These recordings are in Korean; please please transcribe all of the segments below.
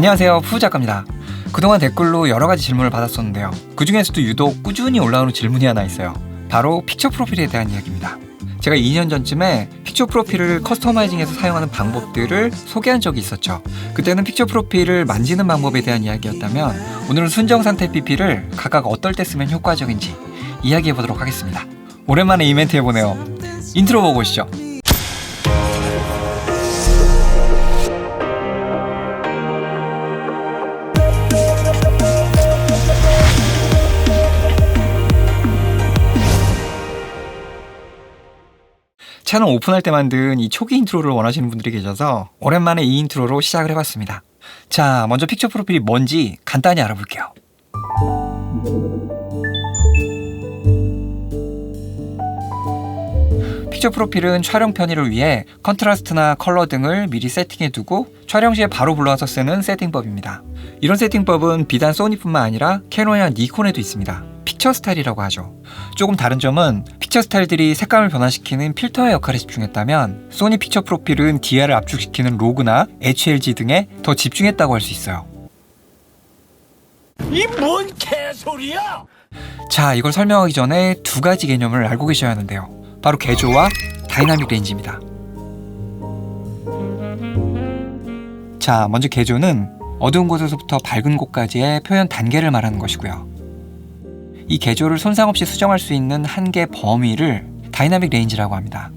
안녕하세요, 푸 작가입니다. 그동안 댓글로 여러가지 질문을 받았었는데요. 그 중에서도 유독 꾸준히 올라오는 질문이 하나 있어요. 바로 픽처 프로필에 대한 이야기입니다. 제가 2년 전쯤에 픽처 프로필을 커스터마이징해서 사용하는 방법들을 소개한 적이 있었죠. 그때는 픽처 프로필을 만지는 방법에 대한 이야기였다면, 오늘은 순정 상태 PP를 각각 어떨 때 쓰면 효과적인지 이야기해보도록 하겠습니다. 오랜만에 이벤트 해보네요. 인트로 보고 오시죠. 채널 오픈할 때 만든 이 초기 인트로를 원하시는 분들이 계셔서 오랜만에 이 인트로로 시작을 해봤습니다. 자, 먼저 픽처 프로필이 뭔지 간단히 알아볼게요. 픽처 프로필은 촬영 편의를 위해 컨트라스트나 컬러 등을 미리 세팅해두고 촬영 시에 바로 불러와서 쓰는 세팅법입니다. 이런 세팅법은 비단 소니뿐만 아니라 캐논이나 니콘에도 있습니다. 픽처 스타일이라고 하죠. 조금 다른 점은 픽처 스타일들이 색감을 변화시키는 필터의 역할에 집중했다면, 소니 픽처 프로필은 DR을 압축시키는 로그나 HLG 등에 더 집중했다고 할 수 있어요. 이 뭔 개소리야! 자, 이걸 설명하기 전에 두 가지 개념을 알고 계셔야 하는데요. 바로 개조와 다이나믹 레인지입니다. 자, 먼저 개조는 어두운 곳에서부터 밝은 곳까지의 표현 단계를 말하는 것이고요. 이 개조를 손상 없이 수정할 수 있는 한계 범위를 다이나믹 레인지라고 합니다.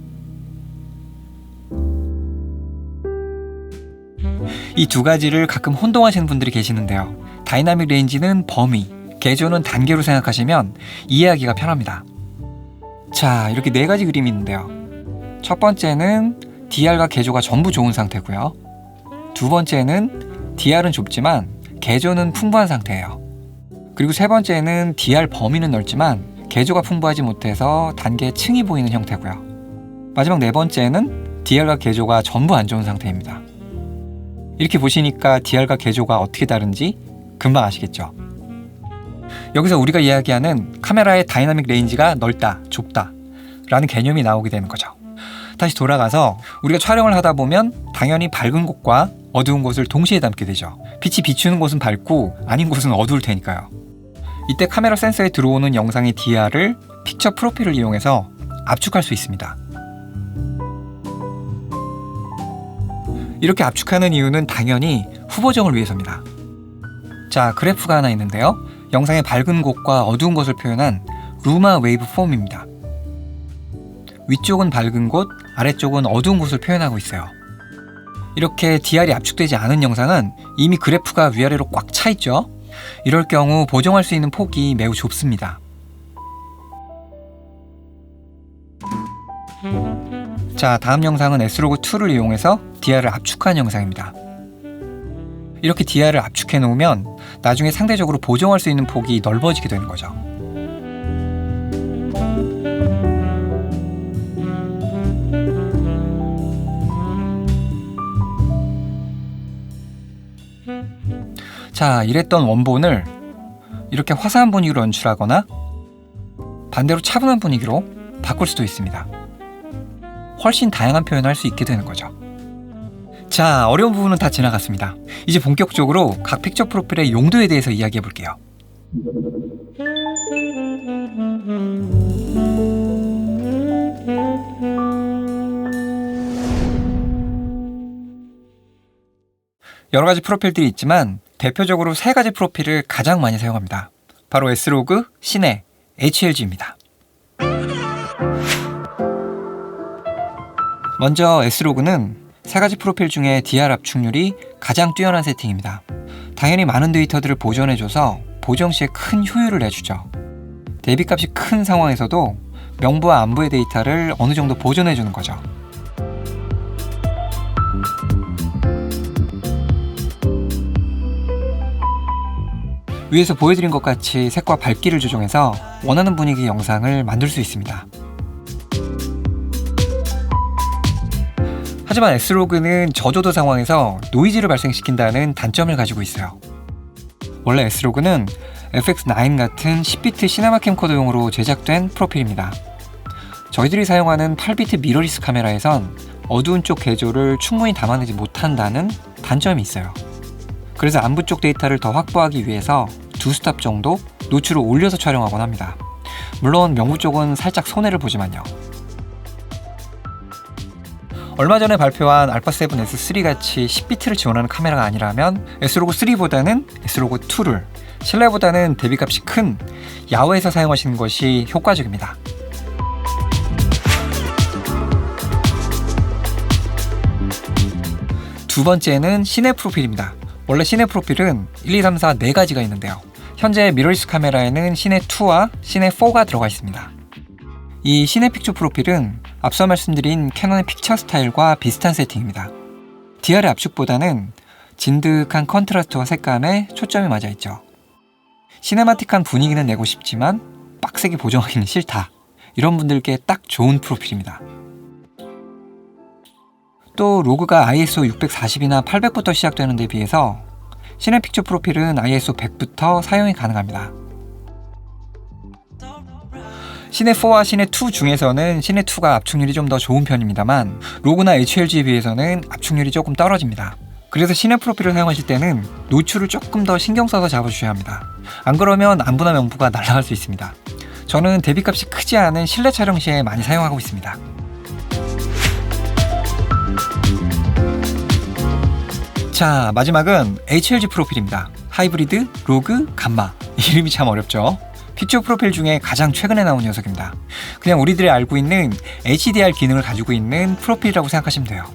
이 두 가지를 가끔 혼동하시는 분들이 계시는데요. 다이나믹 레인지는 범위, 개조는 단계로 생각하시면 이해하기가 편합니다. 자, 이렇게 네 가지 그림이 있는데요. 첫 번째는 DR과 개조가 전부 좋은 상태고요. 두 번째는 DR은 좁지만 개조는 풍부한 상태예요. 그리고 세 번째는 DR 범위는 넓지만 개조가 풍부하지 못해서 단계 층이 보이는 형태고요. 마지막 네 번째는 DR과 개조가 전부 안 좋은 상태입니다. 이렇게 보시니까 DR과 개조가 어떻게 다른지 금방 아시겠죠? 여기서 우리가 이야기하는 카메라의 다이나믹 레인지가 넓다, 좁다 라는 개념이 나오게 되는 거죠. 다시 돌아가서 우리가 촬영을 하다 보면 당연히 밝은 곳과 어두운 곳을 동시에 담게 되죠. 빛이 비추는 곳은 밝고 아닌 곳은 어두울 테니까요. 이때 카메라 센서에 들어오는 영상의 DR을 픽처 프로필을 이용해서 압축할 수 있습니다. 이렇게 압축하는 이유는 당연히 후보정을 위해서입니다. 자, 그래프가 하나 있는데요. 영상의 밝은 곳과 어두운 곳을 표현한 루마 웨이브 폼입니다. 위쪽은 밝은 곳, 아래쪽은 어두운 곳을 표현하고 있어요. 이렇게 DR이 압축되지 않은 영상은 이미 그래프가 위아래로 꽉 차 있죠. 이럴 경우 보정할 수 있는 폭이 매우 좁습니다. 자, 다음 영상은 S로그2를 이용해서 DR을 압축한 영상입니다. 이렇게 DR을 압축해 놓으면 나중에 상대적으로 보정할 수 있는 폭이 넓어지게 되는 거죠. 자, 이랬던 원본을 이렇게 화사한 분위기로 연출하거나 반대로 차분한 분위기로 바꿀 수도 있습니다. 훨씬 다양한 표현을 할 수 있게 되는 거죠. 자, 어려운 부분은 다 지나갔습니다. 이제 본격적으로 각 픽처 프로필의 용도에 대해서 이야기해 볼게요. 여러 가지 프로필들이 있지만 대표적으로 세 가지 프로필을 가장 많이 사용합니다. 바로 S로그, 시네, HLG입니다. 먼저 S로그는 세 가지 프로필 중에 DR 압축률이 가장 뛰어난 세팅입니다. 당연히 많은 데이터들을 보존해줘서 보정 시에 큰 효율을 내주죠. 대비값이 큰 상황에서도 명부와 안부의 데이터를 어느 정도 보존해주는 거죠. 위에서 보여드린 것 같이 색과 밝기를 조정해서 원하는 분위기의 영상을 만들 수 있습니다. 하지만 S로그는 저조도 상황에서 노이즈를 발생시킨다는 단점을 가지고 있어요. 원래 S로그는 FX9 같은 10비트 시네마 캠코더용으로 제작된 프로필입니다. 저희들이 사용하는 8비트 미러리스 카메라에선 어두운 쪽 개조를 충분히 담아내지 못한다는 단점이 있어요. 그래서 안부 쪽 데이터를 더 확보하기 위해서 2스탑 정도 노출을 올려서 촬영하곤 합니다. 물론 명부 쪽은 살짝 손해를 보지만요. 얼마 전에 발표한 α7S3 같이 10비트를 지원하는 카메라가 아니라면 S로그3보다는 S로그2를 실내보다는 대비값이 큰 야외에서 사용하시는 것이 효과적입니다. 두 번째는 시내 프로필입니다. 원래 시내 프로필은 1, 2, 3, 4 4가지가 있는데요. 현재 미러리스 카메라에는 시내 2와 시내 4가 들어가 있습니다. 이 시내 픽처 프로필은 앞서 말씀드린 캐논의 픽처 스타일과 비슷한 세팅입니다. DR의 압축보다는 진득한 컨트라스트와 색감에 초점이 맞아 있죠. 시네마틱한 분위기는 내고 싶지만 빡세게 보정하기는 싫다. 이런 분들께 딱 좋은 프로필입니다. 또 로그가 ISO 640이나 800부터 시작되는 데 비해서 시내 픽처 프로필은 ISO 100부터 사용이 가능합니다. 시내 4와 시내 2 중에서는 시내 2가 압축률이 좀 더 좋은 편입니다만 로그나 HLG에 비해서는 압축률이 조금 떨어집니다. 그래서 시내 프로필을 사용하실 때는 노출을 조금 더 신경 써서 잡아주셔야 합니다. 안 그러면 안부나 명부가 날아갈 수 있습니다. 저는 대비값이 크지 않은 실내 촬영 시에 많이 사용하고 있습니다. 자, 마지막은 HLG 프로필입니다. 하이브리드, 로그, 감마. 이름이 참 어렵죠? 픽처 프로필 중에 가장 최근에 나온 녀석입니다. 그냥 우리들이 알고 있는 HDR 기능을 가지고 있는 프로필이라고 생각하시면 돼요.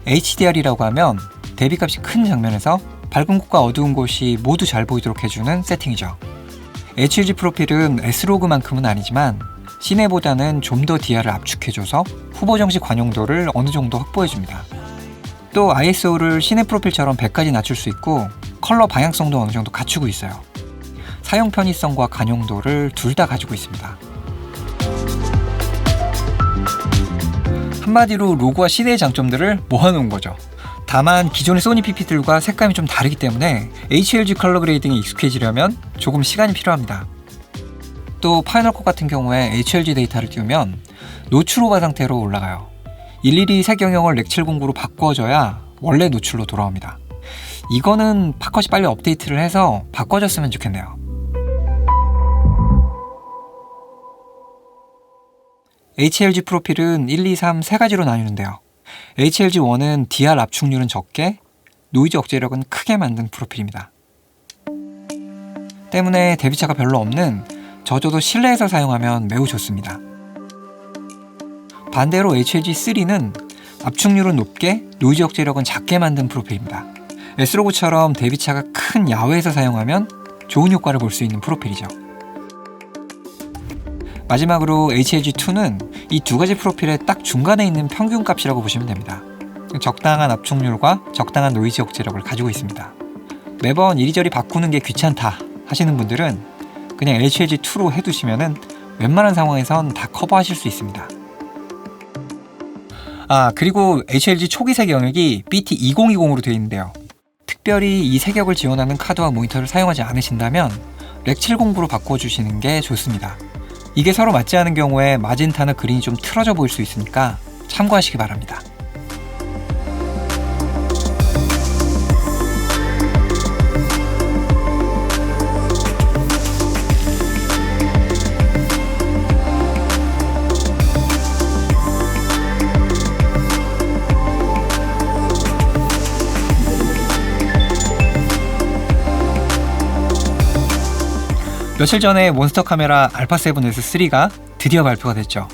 HDR이라고 하면 대비값이 큰 장면에서 밝은 곳과 어두운 곳이 모두 잘 보이도록 해주는 세팅이죠. HLG 프로필은 S로그만큼은 아니지만 시내보다는 좀 더 DR을 압축해줘서 후보 정식 관용도를 어느 정도 확보해줍니다. 또 ISO를 시내 프로필처럼 100까지 낮출 수 있고 컬러 방향성도 어느 정도 갖추고 있어요. 사용 편의성과 관용도를 둘 다 가지고 있습니다. 한마디로 로그와 시내의 장점들을 모아놓은 거죠. 다만 기존의 소니 PP들과 색감이 좀 다르기 때문에 HLG 컬러 그레이딩에 익숙해지려면 조금 시간이 필요합니다. 또 파이널 컷 같은 경우에 HLG 데이터를 띄우면 노출 오버 상태로 올라가요. 일일이 색 영역을 렉 709로 바꿔줘야 원래 노출로 돌아옵니다. 이거는 팟컷이 빨리 업데이트를 해서 바꿔줬으면 좋겠네요. HLG 프로필은 1, 2, 3 세 가지로 나뉘는데요. HLG1은 DR 압축률은 적게, 노이즈 억제력은 크게 만든 프로필입니다. 때문에 대비차가 별로 없는 저조도 실내에서 사용하면 매우 좋습니다. 반대로 HLG3는 압축률은 높게, 노이즈 억제력은 작게 만든 프로필입니다. S로그처럼 대비차가 큰 야외에서 사용하면 좋은 효과를 볼 수 있는 프로필이죠. 마지막으로 HLG2는 이 두 가지 프로필의 딱 중간에 있는 평균값이라고 보시면 됩니다. 적당한 압축률과 적당한 노이즈 억제력을 가지고 있습니다. 매번 이리저리 바꾸는 게 귀찮다 하시는 분들은 그냥 HLG2로 해두시면 웬만한 상황에선 다 커버하실 수 있습니다. 그리고 HLG 초기 색 영역이 BT2020으로 되어 있는데요. 특별히 이 색역을 지원하는 카드와 모니터를 사용하지 않으신다면 렉 709로 바꿔주시는 게 좋습니다. 이게 서로 맞지 않은 경우에 마젠타나 그린이 좀 틀어져 보일 수 있으니까 참고하시기 바랍니다. 며칠 전에 몬스터 카메라 α7S3가 드디어 발표가 됐죠.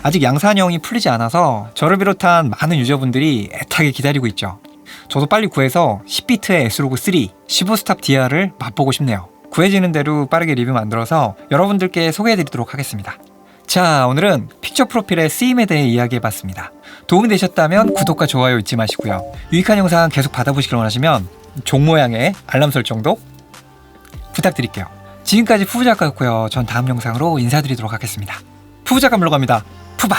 아직 양산형이 풀리지 않아서 저를 비롯한 많은 유저분들이 애타게 기다리고 있죠. 저도 빨리 구해서 10비트의 S로그3 15스탑 DR을 맛보고 싶네요. 구해지는 대로 빠르게 리뷰 만들어서 여러분들께 소개해드리도록 하겠습니다. 자, 오늘은 픽처 프로필의 쓰임에 대해 이야기해봤습니다. 도움이 되셨다면 구독과 좋아요 잊지 마시고요. 유익한 영상 계속 받아보시길 원하시면 종 모양의 알람 설정도 부탁드릴게요. 지금까지 푸부작가였고요. 전 다음 영상으로 인사드리도록 하겠습니다. 푸부작가 물러갑니다. 푸바!